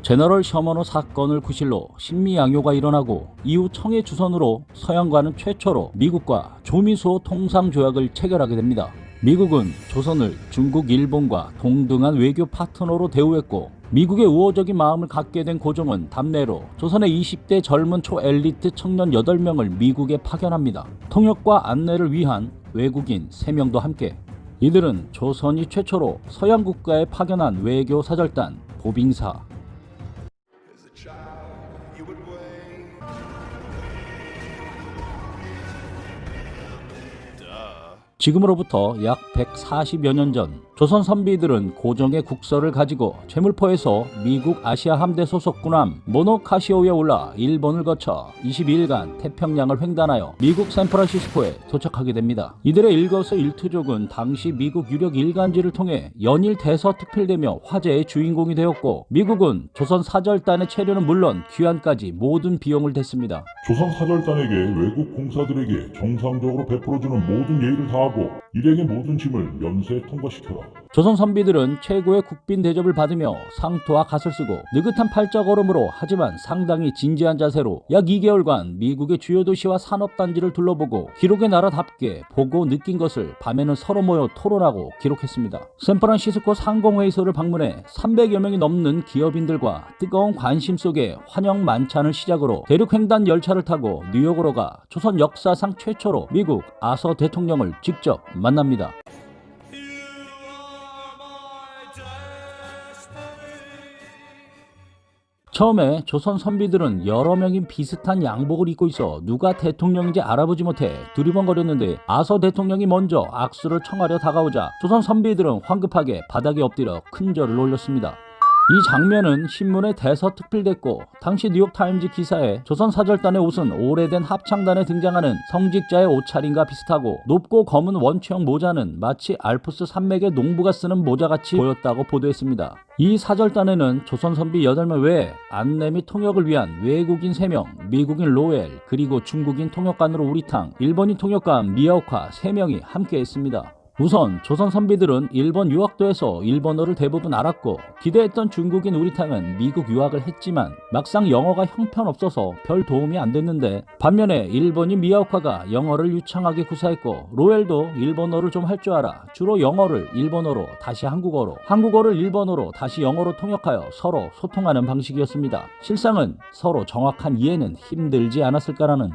제너럴 셔먼호 사건을 구실로 신미양요가 일어나고 이후 청해 주선으로 서양과는 최초로 미국과 조미소 통상조약을 체결하게 됩니다. 미국은 조선을 중국, 일본과 동등한 외교 파트너로 대우했고 미국의 우호적인 마음을 갖게 된 고종은 답례로 조선의 20대 젊은 초엘리트 청년 8명을 미국에 파견합니다. 통역과 안내를 위한 외국인 3명도 함께. 이들은 조선이 최초로 서양 국가에 파견한 외교 사절단 보빙사. 지금으로부터 약 140여 년 전 조선 선비들은 고종의 국서를 가지고 제물포에서 미국 아시아 함대 소속 군함 모노카시오에 올라 일본을 거쳐 22일간 태평양을 횡단하여 미국 샌프란시스코에 도착하게 됩니다. 이들의 일거수일투족은 당시 미국 유력 일간지를 통해 연일 대서특필되며 화제의 주인공이 되었고 미국은 조선 사절단의 체류는 물론 귀환까지 모든 비용을 댔습니다. 조선 사절단에게 외국 공사들에게 정상적으로 베풀어주는 모든 예의를 다하고 일행의 모든 짐을 면세에 통과시켜라. 조선 선비들은 최고의 국빈 대접을 받으며 상투와 갓을 쓰고 느긋한 팔자걸음으로 하지만 상당히 진지한 자세로 약 2개월간 미국의 주요 도시와 산업단지를 둘러보고 기록의 나라답게 보고 느낀 것을 밤에는 서로 모여 토론하고 기록했습니다. 샌프란시스코 상공회의소를 방문해 300여 명이 넘는 기업인들과 뜨거운 관심 속에 환영 만찬을 시작으로 대륙횡단 열차를 타고 뉴욕으로 가 조선 역사상 최초로 미국 아서 대통령을 직접 만납니다. 처음에 조선 선비들은 여러 명이 비슷한 양복을 입고 있어 누가 대통령인지 알아보지 못해 두리번거렸는데 아서 대통령이 먼저 악수를 청하려 다가오자 조선 선비들은 황급하게 바닥에 엎드려 큰절을 올렸습니다. 이 장면은 신문에 대서특필됐고 당시 뉴욕타임즈 기사에 조선 사절단의 옷은 오래된 합창단에 등장하는 성직자의 옷차림과 비슷하고 높고 검은 원추형 모자는 마치 알프스 산맥의 농부가 쓰는 모자같이 보였다고 보도했습니다. 이 사절단에는 조선 선비 8명 외에 안내 및 통역을 위한 외국인 3명, 미국인 로엘, 그리고 중국인 통역관으로 우리탕, 일본인 통역관 미야오카 3명이 함께 했습니다. 우선 조선 선비들은 일본 유학도에서 일본어를 대부분 알았고 기대했던 중국인 우리탕은 미국 유학을 했지만 막상 영어가 형편없어서 별 도움이 안 됐는데 반면에 일본인 미야오카가 영어를 유창하게 구사했고 로엘도 일본어를 좀 할 줄 알아 주로 영어를 일본어로 다시 한국어로 한국어를 일본어로 다시 영어로 통역하여 서로 소통하는 방식이었습니다. 실상은 서로 정확한 이해는 힘들지 않았을까라는.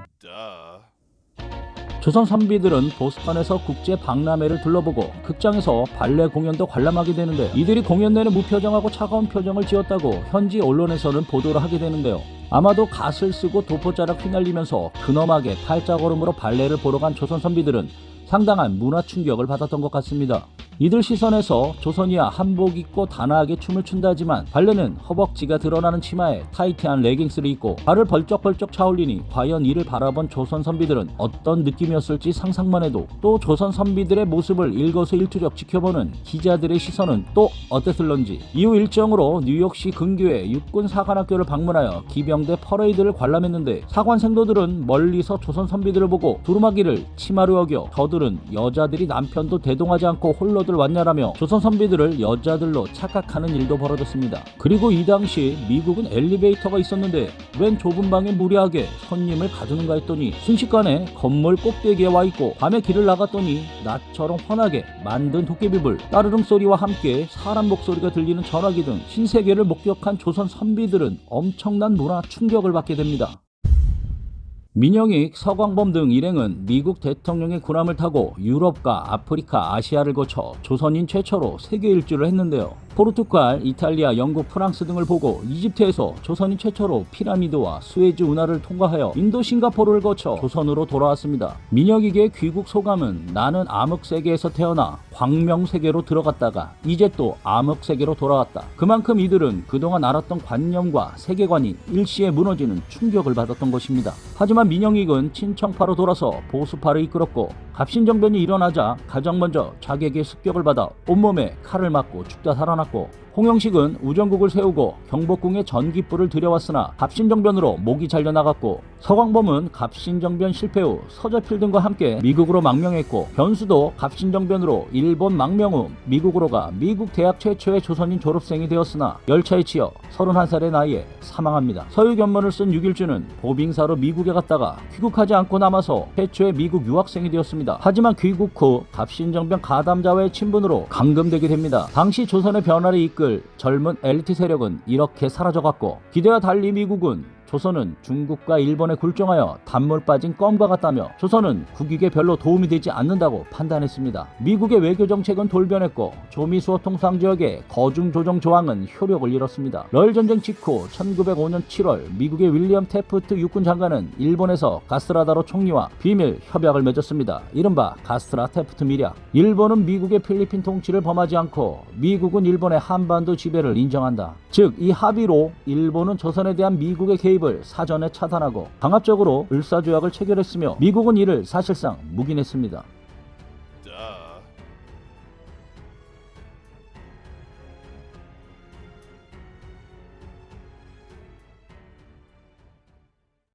조선 선비들은 보스턴에서 국제 박람회를 둘러보고 극장에서 발레 공연도 관람하게 되는데 이들이 공연 내내 무표정하고 차가운 표정을 지었다고 현지 언론에서는 보도를 하게 되는데요. 아마도 갓을 쓰고 도포자락 휘날리면서 근엄하게 팔자걸음으로 발레를 보러 간 조선 선비들은 상당한 문화 충격을 받았던 것 같습니다. 이들 시선에서 조선이야 한복 입고 단아하게 춤을 춘다 하지만 발레는 허벅지가 드러나는 치마에 타이트한 레깅스를 입고 발을 벌쩍벌쩍 차올리니 과연 이를 바라본 조선 선비들은 어떤 느낌이었을지 상상만 해도 또 조선 선비들의 모습을 일거수일투족 지켜보는 기자들의 시선은 또 어땠을런지 이후 일정으로 뉴욕시 근교의 육군 사관학교를 방문하여 기병대 퍼레이드를 관람했는데 사관 생도들은 멀리서 조선 선비들을 보고 두루마기를 치마로 여겨 저들은 여자들이 남편도 대동하지 않고 홀로 왔냐라며 조선 선비들을 여자들로 착각하는 일도 벌어졌습니다. 그리고 이 당시 미국은 엘리베이터가 있었는데 웬 좁은 방에 무리하게 손님을 가두는가 했더니 순식간에 건물 꼭대기에 와 있고 밤에 길을 나갔더니 나처럼 환하게 만든 도깨비불 따르릉 소리와 함께 사람 목소리가 들리는 전화기 등 신세계를 목격한 조선 선비들은 엄청난 문화 충격을 받게 됩니다. 민영익, 서광범 등 일행은 미국 대통령의 군함을 타고 유럽과 아프리카, 아시아를 거쳐 조선인 최초로 세계 일주를 했는데요. 포르투갈, 이탈리아, 영국, 프랑스 등을 보고 이집트에서 조선인 최초로 피라미드와 수에즈 운하를 통과하여 인도, 싱가포르를 거쳐 조선으로 돌아왔습니다. 민영익의 귀국 소감은 나는 암흑세계에서 태어나 광명세계로 들어갔다가 이제 또 암흑세계로 돌아왔다. 그만큼 이들은 그동안 알았던 관념과 세계관이 일시에 무너지는 충격을 받았던 것입니다. 하지만 민영익은 친청파로 돌아서 보수파를 이끌었고 갑신정변이 일어나자 가장 먼저 자객의 습격을 받아 온몸에 칼을 맞고 죽다 살아났고 홍영식은 우정국을 세우고 경복궁에 전기불을 들여왔으나 갑신정변으로 목이 잘려나갔고, 서광범은 갑신정변 실패 후 서재필 등과 함께 미국으로 망명했고, 변수도 갑신정변으로 일본 망명 후 미국으로 가 미국 대학 최초의 조선인 졸업생이 되었으나 열차에 치여 31살의 나이에 사망합니다. 서유견문을 쓴 육일주는 보빙사로 미국에 갔다가 귀국하지 않고 남아서 최초의 미국 유학생이 되었습니다. 하지만 귀국 후 갑신정변 가담자와의 친분으로 감금되게 됩니다. 당시 조선의 변화를 이끌 젊은 엘리트 세력은 이렇게 사라져갔고, 기대와 달리 미국은 조선은 중국과 일본에 굴종하여 단물 빠진 껌과 같다며 조선은 국익에 별로 도움이 되지 않는다고 판단했습니다. 미국의 외교 정책은 돌변했고 조미 수호통상 지역의 거중 조정 조항은 효력을 잃었습니다. 러일 전쟁 직후 1905년 7월 미국의 윌리엄 태프트 육군 장관은 일본에서 가스라다로 총리와 비밀 협약을 맺었습니다. 이른바 가스라 태프트 밀약. 일본은 미국의 필리핀 통치를 범하지 않고 미국은 일본의 한반도 지배를 인정한다. 즉, 이 합의로 일본은 조선에 대한 미국의 개입을 사전에 차단하고 강압적으로 을사조약을 체결했으며 미국은 이를 사실상 묵인했습니다.